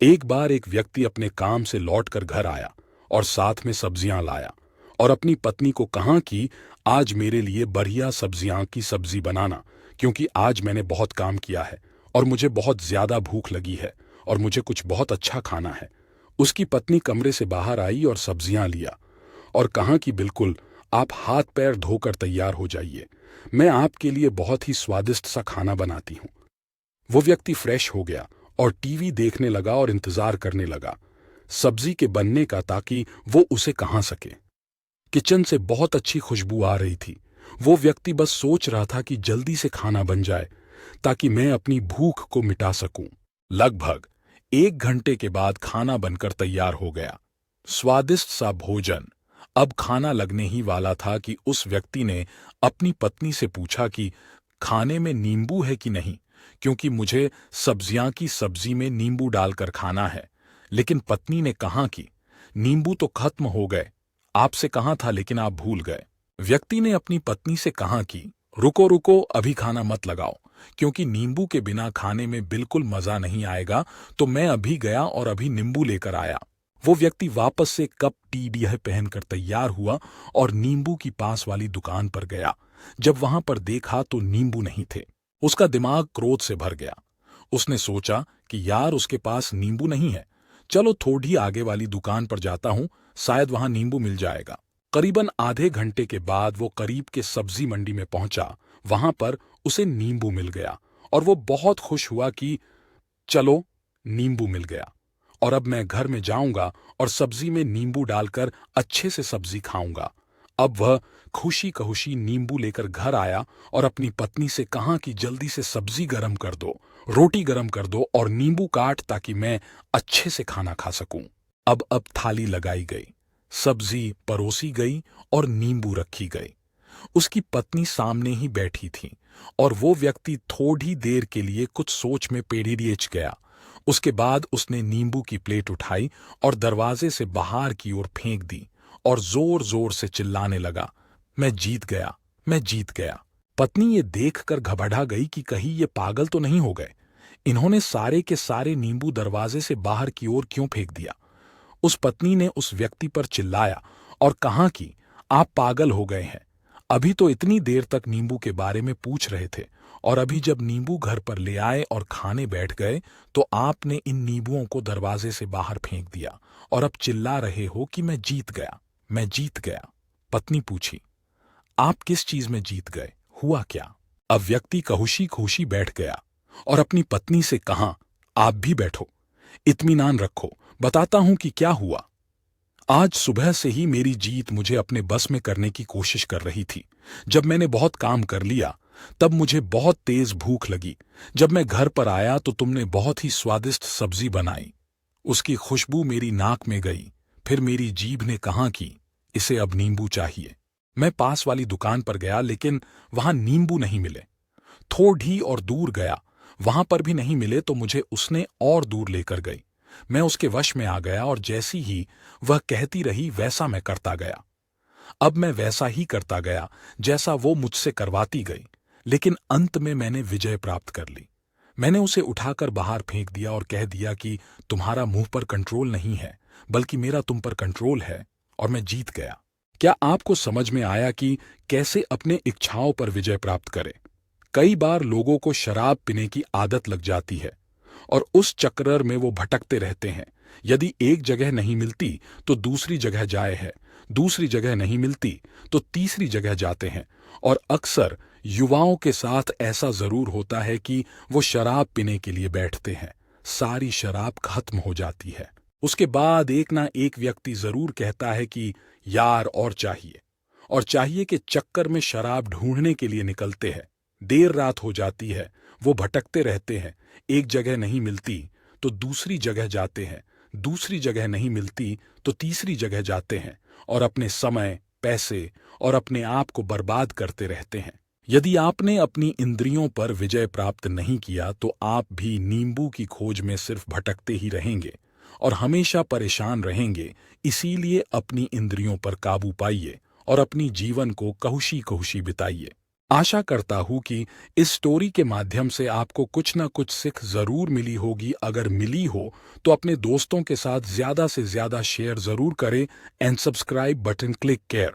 एक बार एक व्यक्ति अपने काम से लौटकर घर आया और साथ में सब्जियां लाया और अपनी पत्नी को कहा कि आज मेरे लिए बढ़िया सब्जियां की सब्जी बनाना, क्योंकि आज मैंने बहुत काम किया है और मुझे बहुत ज्यादा भूख लगी है और मुझे कुछ बहुत अच्छा खाना है। उसकी पत्नी कमरे से बाहर आई और सब्जियां लिया और कहा कि बिल्कुल, आप हाथ पैर धोकर तैयार हो जाइए, मैं आपके लिए बहुत ही स्वादिष्ट सा खाना बनाती हूँ। वो व्यक्ति फ्रेश हो गया और टीवी देखने लगा और इंतजार करने लगा सब्जी के बनने का, ताकि वो उसे कहा सके। किचन से बहुत अच्छी खुशबू आ रही थी। वो व्यक्ति बस सोच रहा था कि जल्दी से खाना बन जाए ताकि मैं अपनी भूख को मिटा सकूं। लगभग 1 घंटे के बाद खाना बनकर तैयार हो गया। स्वादिष्ट सा भोजन। अब खाना लगने ही वाला था कि उस व्यक्ति ने अपनी पत्नी से पूछा कि खाने में नींबू है कि नहीं, क्योंकि मुझे सब्जियां की सब्जी में नींबू डालकर खाना है। लेकिन पत्नी ने कहा कि नींबू तो खत्म हो गए, आपसे कहा था लेकिन आप भूल गए। व्यक्ति ने अपनी पत्नी से कहा कि रुको रुको, अभी खाना मत लगाओ, क्योंकि नींबू के बिना खाने में बिल्कुल मजा नहीं आएगा। तो मैं अभी गया और अभी नींबू लेकर आया। वो व्यक्ति वापस से कप टी यह पहनकर तैयार हुआ और नींबू की पास वाली दुकान पर गया। जब वहां पर देखा तो नींबू नहीं थे। उसका दिमाग क्रोध से भर गया। उसने सोचा कि यार, उसके पास नींबू नहीं है, चलो थोड़ी आगे वाली दुकान पर जाता हूं, शायद वहां नींबू मिल जाएगा। करीबन आधे घंटे के बाद वो करीब के सब्जी मंडी में पहुंचा। वहां पर उसे नींबू मिल गया और वो बहुत खुश हुआ कि चलो, नींबू मिल गया और अब मैं घर में जाऊंगा और सब्जी में नींबू डालकर अच्छे से सब्जी खाऊंगा। अब वह खुशी खुशी नींबू लेकर घर आया और अपनी पत्नी से कहा कि जल्दी से सब्जी गरम कर दो, रोटी गरम कर दो और नींबू काट, ताकि मैं अच्छे से खाना खा सकूं। अब थाली लगाई गई, सब्जी परोसी गई और नींबू रखी गई। उसकी पत्नी सामने ही बैठी थी और वो व्यक्ति थोड़ी देर के लिए कुछ सोच में पेड़िएच गया। उसके बाद उसने नींबू की प्लेट उठाई और दरवाजे से बाहर की ओर फेंक दी और जोर जोर से चिल्लाने लगा, मैं जीत गया, मैं जीत गया। पत्नी ये देखकर घबरा गई कि कहीं ये पागल तो नहीं हो गए। इन्होंने सारे के सारे नींबू दरवाजे से बाहर की ओर क्यों फेंक दिया। उस पत्नी ने उस व्यक्ति पर चिल्लाया और कहा कि आप पागल हो गए हैं। अभी तो इतनी देर तक नींबू के बारे में पूछ रहे थे और अभी जब नींबू घर पर ले आए और खाने बैठ गए तो आपने इन नींबुओं को दरवाजे से बाहर फेंक दिया और अब चिल्ला रहे हो कि मैं जीत गया, मैं जीत गया। पत्नी पूछी, आप किस चीज में जीत गए, हुआ क्या? अब व्यक्ति खुशी खुशी बैठ गया और अपनी पत्नी से कहा, आप भी बैठो, इत्मीनान रखो, बताता हूं कि क्या हुआ। आज सुबह से ही मेरी जीत मुझे अपने बस में करने की कोशिश कर रही थी। जब मैंने बहुत काम कर लिया तब मुझे बहुत तेज भूख लगी। जब मैं घर पर आया तो तुमने बहुत ही स्वादिष्ट सब्जी बनाई। उसकी खुशबू मेरी नाक में गई। फिर मेरी जीभ ने कहा कि इसे अब नींबू चाहिए। मैं पास वाली दुकान पर गया, लेकिन वहां नींबू नहीं मिले। थोड़ी और दूर गया, वहां पर भी नहीं मिले तो मुझे उसने और दूर लेकर गई। मैं उसके वश में आ गया और जैसी ही वह कहती रही वैसा मैं करता गया। अब मैं वैसा ही करता गया जैसा वो मुझसे करवाती गई, लेकिन अंत में मैंने विजय प्राप्त कर ली। मैंने उसे उठाकर बाहर फेंक दिया और कह दिया कि तुम्हारा मुंह पर कंट्रोल नहीं है, बल्कि मेरा तुम पर कंट्रोल है और मैं जीत गया। क्या आपको समझ में आया कि कैसे अपने इच्छाओं पर विजय प्राप्त करें? कई बार लोगों को शराब पीने की आदत लग जाती है और उस चक्कर में वो भटकते रहते हैं। यदि एक जगह नहीं मिलती तो दूसरी जगह जाए है, दूसरी जगह नहीं मिलती तो तीसरी जगह जाते हैं। और अक्सर युवाओं के साथ ऐसा जरूर होता है कि वो शराब पीने के लिए बैठते हैं, सारी शराब खत्म हो जाती है। उसके बाद एक ना एक व्यक्ति जरूर कहता है कि यार और चाहिए के चक्कर में शराब ढूंढने के लिए निकलते हैं। देर रात हो जाती है, वो भटकते रहते हैं। एक जगह नहीं मिलती तो दूसरी जगह जाते हैं, दूसरी जगह नहीं मिलती तो तीसरी जगह जाते हैं और अपने समय, पैसे और अपने आप को बर्बाद करते रहते हैं। यदि आपने अपनी इंद्रियों पर विजय प्राप्त नहीं किया तो आप भी नींबू की खोज में सिर्फ भटकते ही रहेंगे और हमेशा परेशान रहेंगे। इसीलिए अपनी इंद्रियों पर काबू पाइए और अपनी जीवन को खुशी खुशी बिताइए। आशा करता हूँ कि इस स्टोरी के माध्यम से आपको कुछ ना कुछ सीख ज़रूर मिली होगी। अगर मिली हो तो अपने दोस्तों के साथ ज़्यादा से ज़्यादा शेयर ज़रूर करें and subscribe button click care.